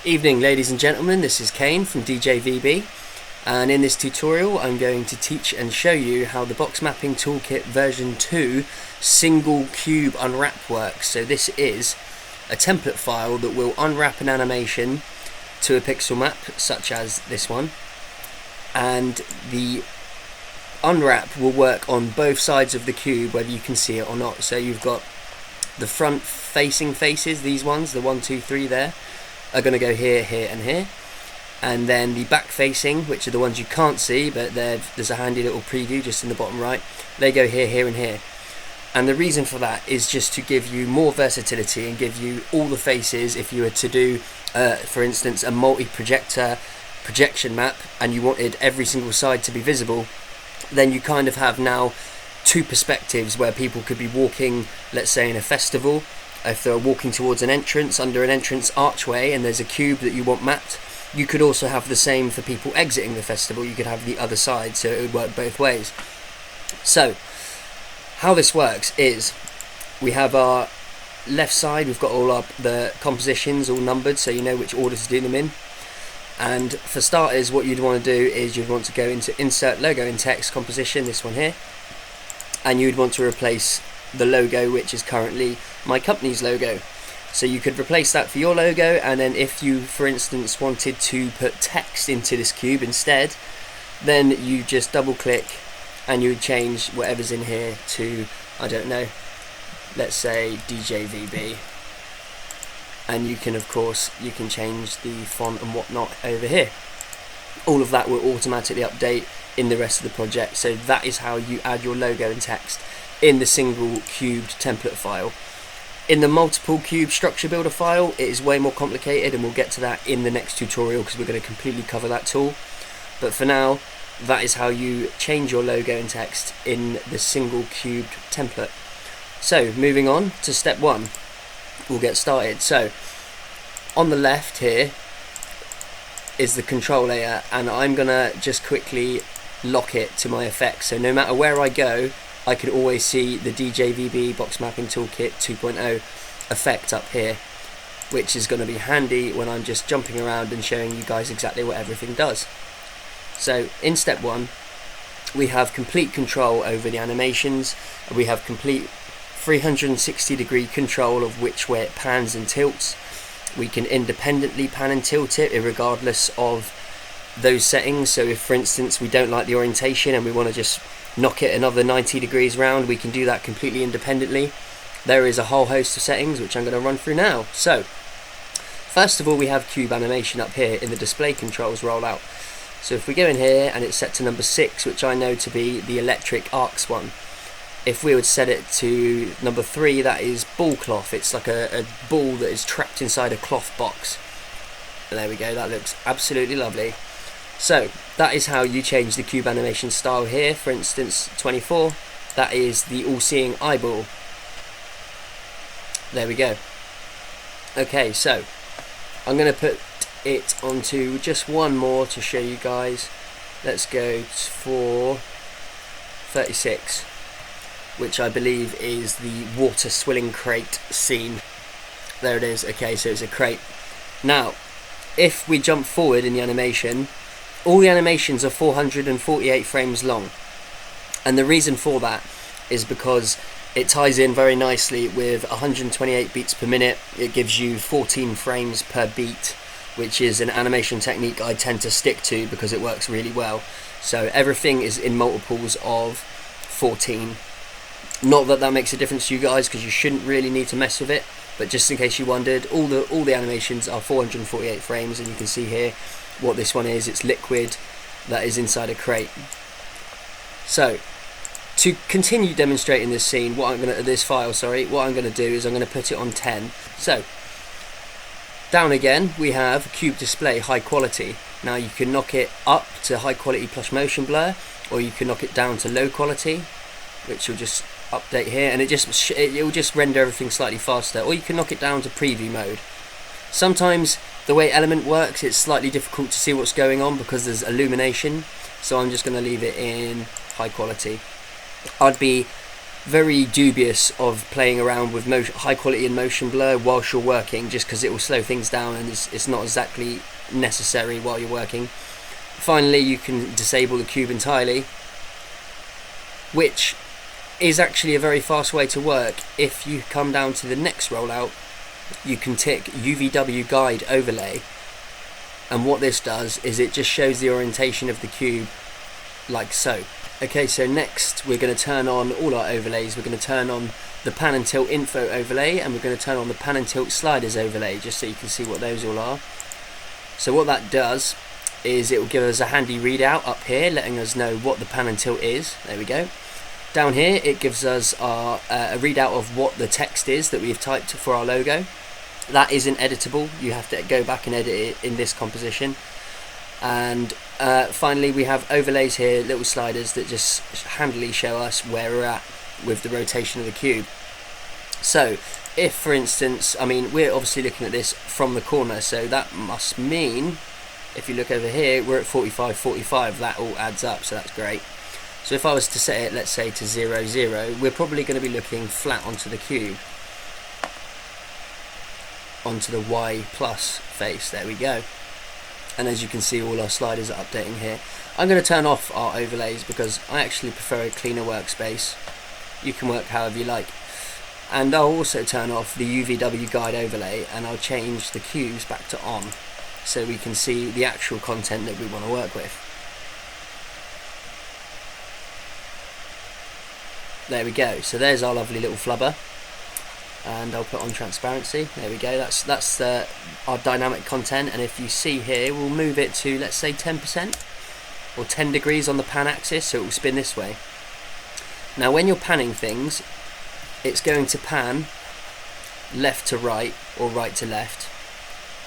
Evening ladies and gentlemen, this is Kane from DJVB, and in this tutorial I'm going to teach and show you how the Box Mapping Toolkit version 2 single cube unwrap works. So this is a template file that will unwrap an animation to a pixel map such as this one, and the unwrap will work on both sides of the cube whether you can see it or not. So you've got the front facing faces, these ones, the 1, 2, 3 there, are going to go here, here and here, and then the back facing, which are the ones you can't see but there's a handy little preview just in the bottom right, they go here, here and here. And the reason for that is just to give you more versatility and give you all the faces. If you were to do for instance a multi-projector projection map and you wanted every single side to be visible, then you kind of have now two perspectives where people could be walking, let's say in a festival. If they're walking towards an entrance, under an entrance archway, and there's a cube that you want mapped, you could also have the same for people exiting the festival. You could have the other side, so it would work both ways. So how this works is we have our left side, we've got all the compositions all numbered so you know which order to do them in. And for starters, what you'd want to do is you'd want to go into Insert Logo and Text Composition, this one here, and you'd want to replace the logo, which is currently my company's logo. So you could replace that for your logo, and then if you for instance wanted to put text into this cube instead, then you just double click and you would change whatever's in here to, I don't know, let's say DJVB, and you can of course you can change the font and whatnot over here. All of that will automatically update in the rest of the project. So that is how you add your logo and text in the single cubed template file. In the multiple cube structure builder file, it is way more complicated, and we'll get to that in the next tutorial because we're going to completely cover that tool. But for now, that is how you change your logo and text in the single cubed template. So moving on to step 1, we'll get started. So on the left here is the control layer, and I'm gonna just quickly lock it to my effects, so no matter where I go I can always see the DJVB Box Mapping Toolkit 2.0 effect up here, which is going to be handy when I'm just jumping around and showing you guys exactly what everything does. So in step 1 we have complete control over the animations, and we have complete 360-degree control of which way it pans and tilts. We can independently pan and tilt it regardless of those settings. So if for instance we don't like the orientation and we want to just knock it another 90 degrees round, we can do that completely independently. There is a whole host of settings which I'm going to run through now. So first of all, we have cube animation up here in the display controls rollout. So if we go in here and it's set to number 6, which I know to be the electric arcs one. If we would set it to number 3, that is ball cloth. It's like a ball that is trapped inside a cloth box. And there we go, that looks absolutely lovely. So that is how you change the cube animation style here. For instance 24, that is the all-seeing eyeball. There we go. Okay, so I'm going to put it onto just one more to show you guys. Let's go for 36, which I believe is the water swilling crate scene. There it is. Okay, so it's a crate. Now if we jump forward in the animation, all the animations are 448 frames long, and the reason for that is because it ties in very nicely with 128 beats per minute. It gives you 14 frames per beat, which is an animation technique I tend to stick to because it works really well. So everything is in multiples of 14. Not that that makes a difference to you guys, because you shouldn't really need to mess with it, but just in case you wondered, all the animations are 448 frames, and you can see here what this one is. It's liquid that is inside a crate. So to continue demonstrating this scene, what I'm going to do is I'm going to put it on 10. So down again we have cube display high quality. Now you can knock it up to high quality plus motion blur, or you can knock it down to low quality, which will just update here, and it will just render everything slightly faster, or you can knock it down to preview mode. Sometimes the way Element works, it's slightly difficult to see what's going on because there's illumination, so I'm just going to leave it in high quality. I'd be very dubious of playing around with high quality and motion blur whilst you're working, just because it will slow things down and it's not exactly necessary while you're working. Finally, you can disable the cube entirely, which is actually a very fast way to work. If you come down to the next rollout, you can tick UVW guide overlay, and what this does is it just shows the orientation of the cube like so. Okay, so next we're going to turn on all our overlays. We're going to turn on the pan and tilt info overlay, and we're going to turn on the pan and tilt sliders overlay, just so you can see what those all are. So what that does is it will give us a handy readout up here letting us know what the pan and tilt is. There we go. Down here it gives us our a readout of what the text is that we've typed for our logo. That isn't editable, you have to go back and edit it in this composition. And finally we have overlays here, little sliders that just handily show us where we're at with the rotation of the cube. So if, for instance, I mean, we're obviously looking at this from the corner, so that must mean if you look over here we're at 45, that all adds up, so that's great. So if I was to set it, let's say, to 0, 0, we're probably going to be looking flat onto the cube, onto the Y plus face. There we go. And as you can see, all our sliders are updating here. I'm going to turn off our overlays because I actually prefer a cleaner workspace. You can work however you like. And I'll also turn off the UVW guide overlay, and I'll change the cubes back to on, so we can see the actual content that we want to work with. There we go. So there's our lovely little flubber, and I'll put on transparency. There we go. That's our dynamic content, and if you see here, we'll move it to, let's say, 10% or 10 degrees on the pan axis, so it will spin this way. Now when you're panning things, it's going to pan left to right or right to left,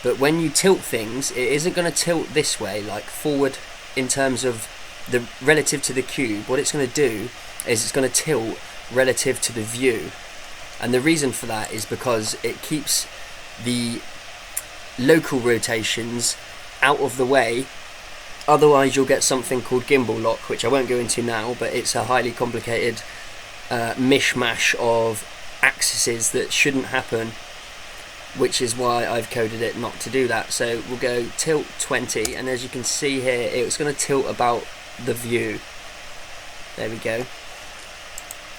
but when you tilt things, it isn't going to tilt this way, like forward in terms of the relative to the cube. What it's going to do is it's going to tilt relative to the view, and the reason for that is because it keeps the local rotations out of the way. Otherwise you'll get something called gimbal lock, which I won't go into now, but it's a highly complicated mishmash of axes that shouldn't happen, which is why I've coded it not to do that. So we'll go tilt 20, and as you can see here, it's going to tilt about the view. There we go.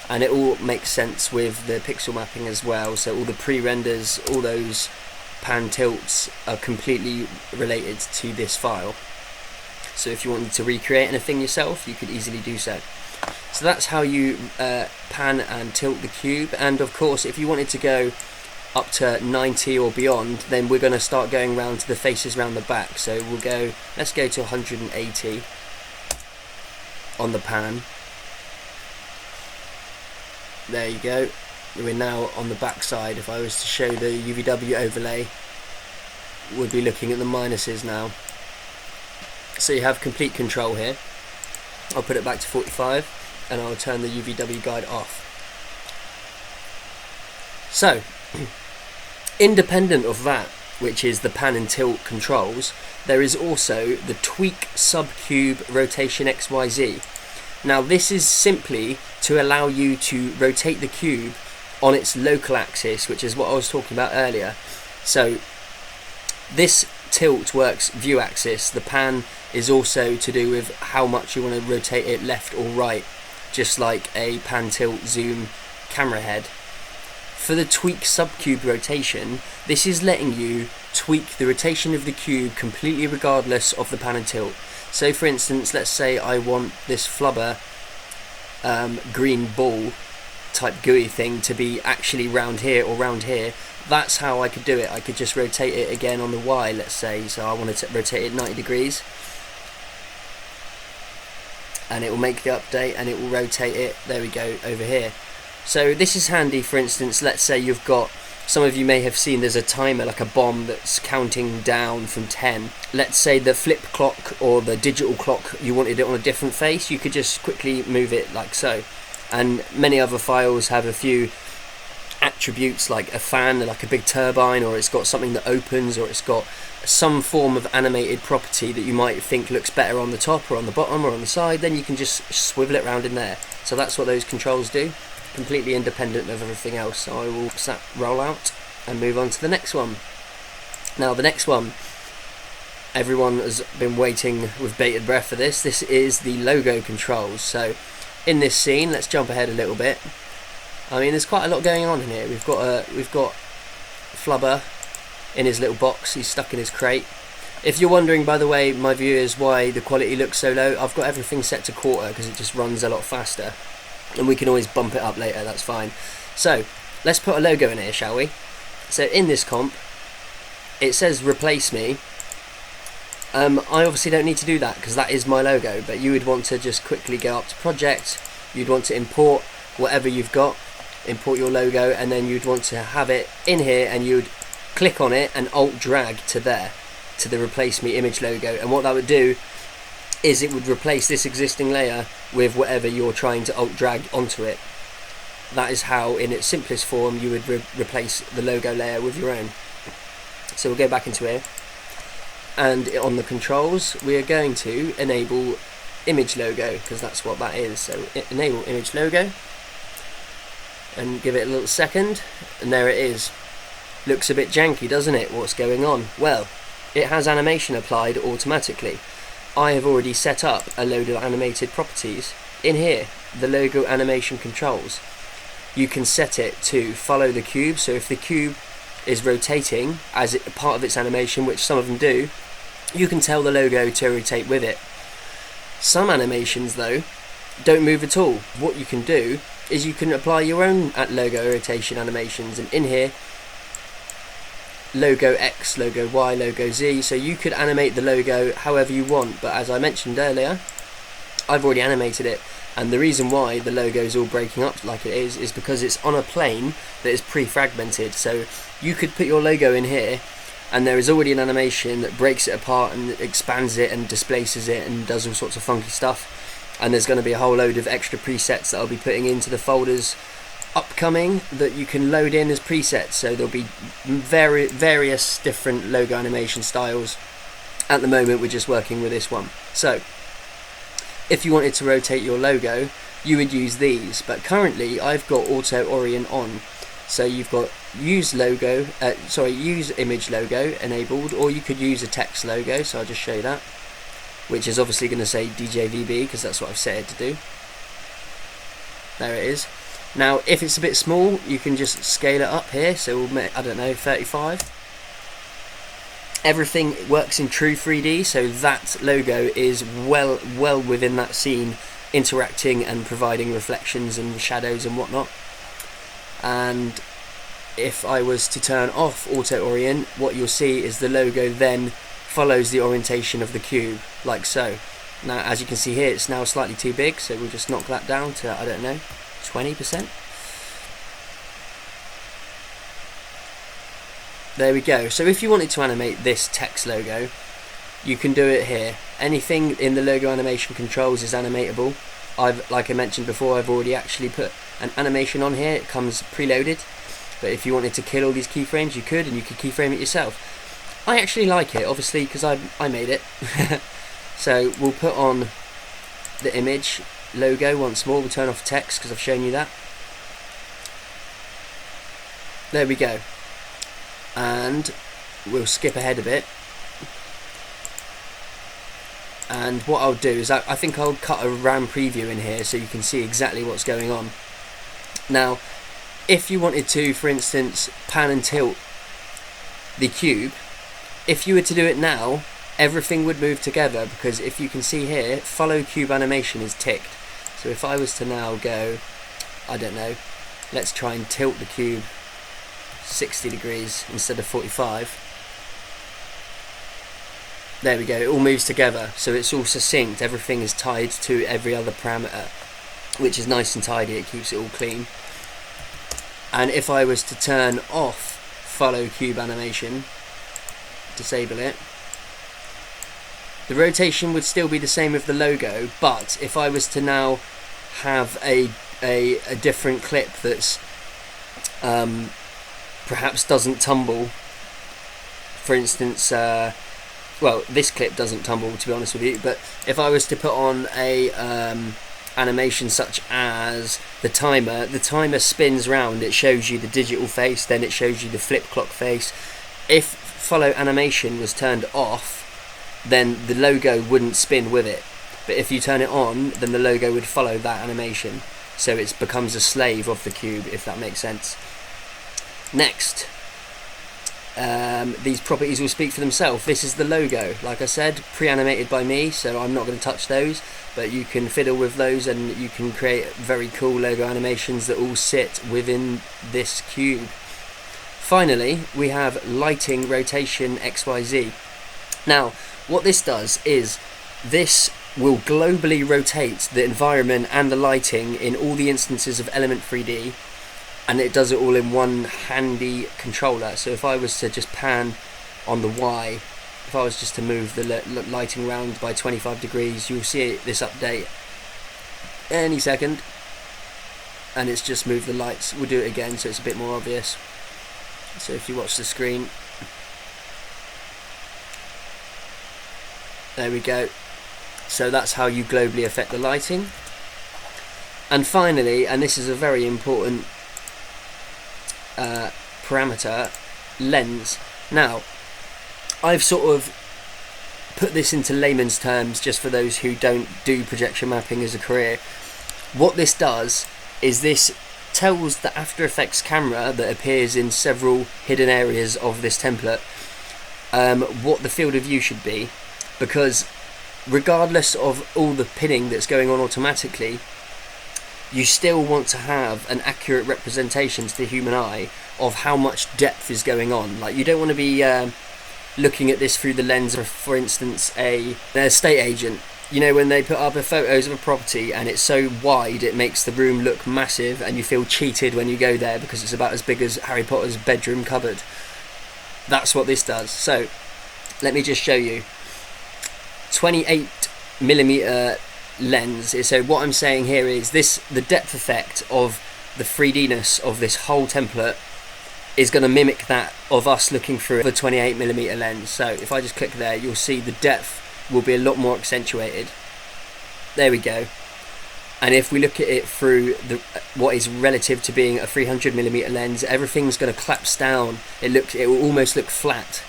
And it all makes sense with the pixel mapping as well, so all the pre-renders, all those pan tilts are completely related to this file. So if you wanted to recreate anything yourself, you could easily do so. So that's how you pan and tilt the cube. And of course, if you wanted to go up to 90 or beyond, then we're going to start going around to the faces around the back. So we'll go, let's go to 180 on the pan. There you go. We're now on the back side. If I was to show the UVW overlay, we'd be looking at the minuses now. So you have complete control here. I'll put it back to 45, and I'll turn the UVW guide off. So, independent of that, which is the pan and tilt controls, there is also the tweak subcube rotation XYZ. Now this is simply to allow you to rotate the cube on its local axis, which is what I was talking about earlier. So this tilt works view axis. The pan is also to do with how much you want to rotate it left or right, just like a pan tilt zoom camera head. For the tweak subcube rotation, this is letting you tweak the rotation of the cube completely regardless of the pan and tilt. So for instance, let's say I want this flubber green ball type GUI thing to be actually round here or round here. That's how I could do it. I could just rotate it again on the Y, let's say. So I wanted to rotate it 90 degrees. And it will make the update and it will rotate it, there we go, over here. So this is handy. For instance, let's say you've got, some of you may have seen there's a timer, like a bomb, that's counting down from 10. Let's say the flip clock or the digital clock, you wanted it on a different face, you could just quickly move it like so. And many other files have a few attributes, like a fan, like a big turbine, or it's got something that opens, or it's got some form of animated property that you might think looks better on the top or on the bottom or on the side. Then you can just swivel it around in there. So that's what those controls do. completely independent of everything else. So I will roll out and move on to the next one. Now the next one, everyone has been waiting with bated breath for this. This is the logo controls. So in this scene, let's jump ahead a little bit. I mean, there's quite a lot going on in here. We've got Flubber in his little box. He's stuck in his crate. If you're wondering, by the way, my viewers, why the quality looks so low, I've got everything set to quarter because it just runs a lot faster, and we can always bump it up later. That's fine. So let's put a logo in here, shall we? So in this comp, it says replace me. I obviously don't need to do that because that is my logo, but you would want to just quickly go up to project. You'd want to import whatever you've got, import your logo, and then you'd want to have it in here, and you'd click on it and alt drag to there, to the replace me image logo. And what that would do is it would replace this existing layer with whatever you're trying to alt drag onto it. That is how, in its simplest form, you would replace the logo layer with your own. So we'll go back into here, and on the controls we are going to enable image logo, because that's what that is. So enable image logo and give it a little second, and there it is. Looks a bit janky, doesn't it? What's going on? Well, it has animation applied automatically. I have already set up a load of animated properties in here, the logo animation controls. You can set it to follow the cube, so if the cube is rotating as part of its animation, which some of them do, you can tell the logo to rotate with it. Some animations though don't move at all. What you can do is you can apply your own logo rotation animations, and in here, logo X, logo Y, logo Z, so you could animate the logo however you want. But as I mentioned earlier, I've already animated it, and the reason why the logo is all breaking up like it is because it's on a plane that is pre-fragmented. So you could put your logo in here, and there is already an animation that breaks it apart and expands it and displaces it and does all sorts of funky stuff. And there's going to be a whole load of extra presets that I'll be putting into the folders upcoming that you can load in as presets. So there'll be various different logo animation styles. At the moment we're just working with this one. So if you wanted to rotate your logo, you would use these, but currently I've got auto orient on. So you've got use image logo enabled, or you could use a text logo. So I'll just show you that, which is obviously going to say DJVB because that's what I've set it to do. There it is. Now if it's a bit small, you can just scale it up here, so we'll make, I don't know, 35. Everything works in true 3D, so that logo is well within that scene, interacting and providing reflections and shadows and whatnot. And if I was to turn off auto orient, what you'll see is the logo then follows the orientation of the cube, like so. Now as you can see here, it's now slightly too big, so we'll just knock that down to, I don't know, 20%. There we go. So if you wanted to animate this text logo, you can do it here. Anything in the logo animation controls is animatable. Like I mentioned before, I've already actually put an animation on here. It comes preloaded, but if you wanted to kill all these keyframes, you could, and you could keyframe it yourself. I actually like it, obviously, because I made it. So we'll put on the image logo once more. We'll turn off text because I've shown you that. There we go. And we'll skip ahead a bit. And what I'll do is I think I'll cut a RAM preview in here so you can see exactly what's going on. Now, if you wanted to, for instance, pan and tilt the cube, if you were to do it now, everything would move together, because if you can see here, follow cube animation is ticked. So if I was to now go, I don't know, let's try and tilt the cube 60 degrees instead of 45. There we go, it all moves together, so it's all succinct, everything is tied to every other parameter, which is nice and tidy, it keeps it all clean. And if I was to turn off follow cube animation, disable it, the rotation would still be the same with the logo, but if I was to now have a different clip that's perhaps doesn't tumble, for instance, well, this clip doesn't tumble, to be honest with you, but if I was to put on a animations such as the timer. The timer spins round, it shows you the digital face, then it shows you the flip clock face. If follow animation was turned off, then the logo wouldn't spin with it. But if you turn it on, then the logo would follow that animation. So it becomes a slave of the cube, if that makes sense. Next, these properties will speak for themselves. This is the logo, like I said, pre-animated by me, so I'm not going to touch those, but you can fiddle with those and you can create very cool logo animations that all sit within this cube. Finally, we have lighting, rotation, XYZ. Now, what this does is this will globally rotate the environment and the lighting in all the instances of Element 3D, and it does it all in one handy controller. So if I was to just pan on the Y, if I was just to move the lighting around by 25 degrees, you'll see this update any second, and it's just moved the lights. We'll do it again so it's a bit more obvious. So if you watch the screen, there we go. So that's how you globally affect the lighting. And finally, and this is a very important parameter, lens. Now, I've sort of put this into layman's terms just for those who don't do projection mapping as a career. What this does is this tells the After Effects camera that appears in several hidden areas of this template what the field of view should be, because regardless of all the pinning that's going on automatically, you still want to have an accurate representation to the human eye of how much depth is going on. Like, you don't want to be looking at this through the lens of, for instance, an estate agent. You know, when they put up photos of a property and it's so wide it makes the room look massive and you feel cheated when you go there because it's about as big as Harry Potter's bedroom cupboard. That's what this does. So let me just show you. 28mm lens. So what I'm saying here is this, the depth effect of the 3D-ness of this whole template is going to mimic that of us looking through the 28mm lens. So if I just click there, you'll see the depth will be a lot more accentuated. There we go. And if we look at it through the what is relative to being a 300mm lens, everything's going to collapse down. It will almost look flat.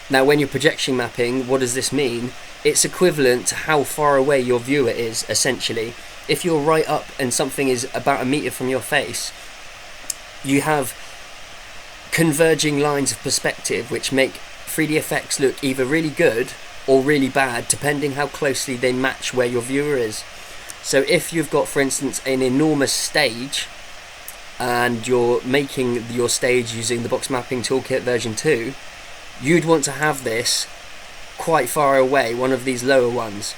Now, when you're projection mapping, what does this mean? It's equivalent to how far away your viewer is, essentially. If you're right up and something is about a meter from your face, you have converging lines of perspective which make 3D effects look either really good or really bad, depending how closely they match where your viewer is. So if you've got, for instance, an enormous stage and you're making your stage using the Box Mapping Toolkit version 2, you'd want to have this quite far away, one of these lower ones,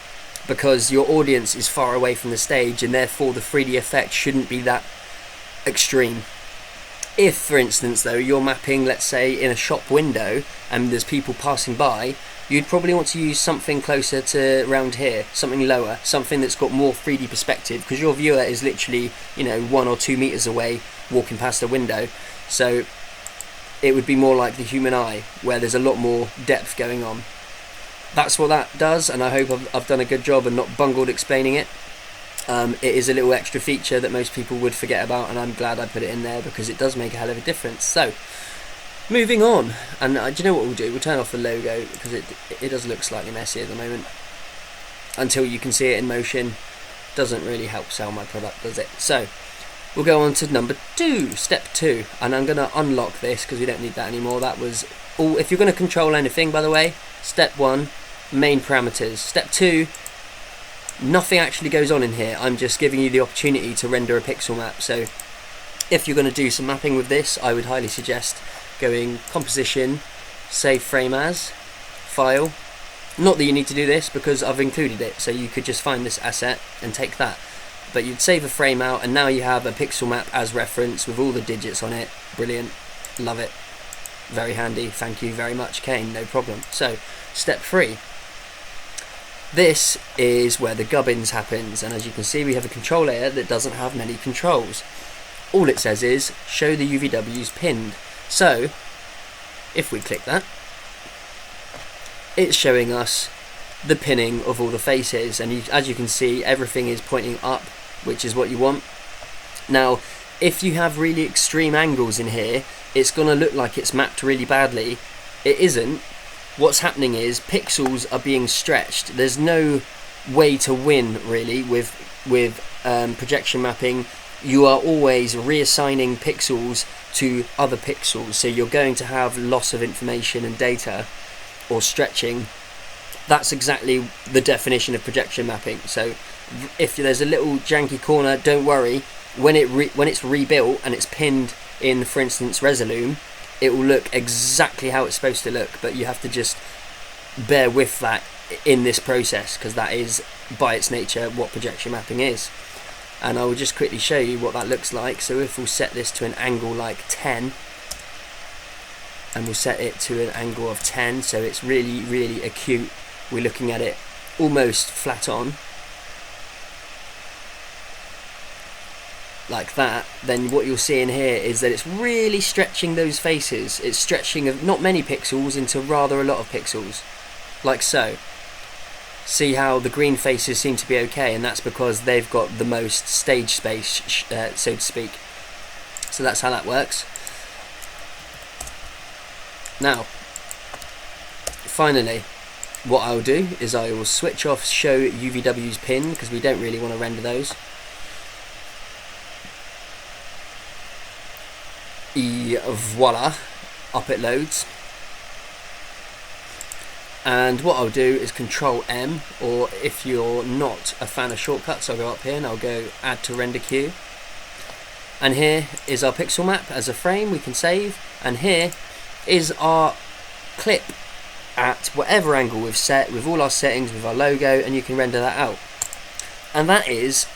because your audience is far away from the stage and therefore the 3D effect shouldn't be that extreme. If, for instance, though, you're mapping, let's say, in a shop window and there's people passing by, you'd probably want to use something closer to around here, something lower, something that's got more 3D perspective, because your viewer is literally, you know, 1 or 2 meters away walking past a window. So it would be more like the human eye, where there's a lot more depth going on. That's what that does, and I hope I've done a good job and not bungled explaining it. It is a little extra feature that most people would forget about, and I'm glad I put it in there because it does make a hell of a difference. So, moving on, and do you know what we'll do? We'll turn off the logo because it does look slightly messy at the moment. Until you can see it in motion, doesn't really help sell my product, does it? So, we'll go on to number 2, step 2, and I'm going to unlock this because we don't need that anymore. That was all. If you're going to control anything, by the way, step 1, main parameters. Step 2, nothing actually goes on in here. I'm just giving you the opportunity to render a pixel map. So if you're going to do some mapping with this, I would highly suggest going composition, save frame as, file. Not that you need to do this because I've included it, so you could just find this asset and take that. But you'd save a frame out and now you have a pixel map as reference with all the digits on it. Brilliant. Love it. Very handy. Thank you very much, Kane. No problem. So, step 3. This is where the gubbins happens, and as you can see we have a control layer that doesn't have many controls. All it says is show the UVWs pinned. So if we click that, it's showing us the pinning of all the faces, and as you can see, everything is pointing up, which is what you want. Now, if you have really extreme angles in here, it's going to look like it's mapped really badly. It isn't. What's happening is pixels are being stretched. There's no way to win really with projection mapping. You are always reassigning pixels to other pixels, so you're going to have loss of information and data, or stretching. That's exactly the definition of projection mapping. So if there's a little janky corner, don't worry. When it's rebuilt and it's pinned in, for instance, Resolume, it will look exactly how it's supposed to look, but you have to just bear with that in this process, because that is by its nature what projection mapping is. And I will just quickly show you what that looks like. So if we'll set this to an angle like 10, and we'll set it to an angle of 10, so it's really, really acute, we're looking at it almost flat on, like that, then what you'll see in here is that it's really stretching those faces. It's stretching of not many pixels into rather a lot of pixels, like so. See how the green faces seem to be okay, and that's because they've got the most stage space, so to speak. So that's how that works. Now, finally, what I'll do is I will switch off show UVW's pin, because we don't really want to render those. Voila, up it loads. And what I'll do is Control M, or if you're not a fan of shortcuts, I'll go up here and I'll go add to render queue. And here is our pixel map as a frame we can save, and here is our clip at whatever angle we've set with all our settings, with our logo, and you can render that out. And that is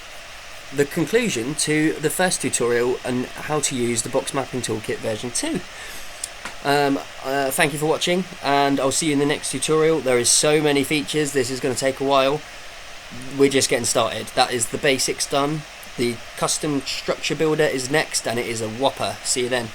the conclusion to the first tutorial on how to use the Box Mapping Toolkit version 2. Thank you for watching, and I'll see you in the next tutorial. There is so many features, this is going to take a while. We're just getting started. That is the basics done. The custom structure builder is next, and it is a whopper. See you then.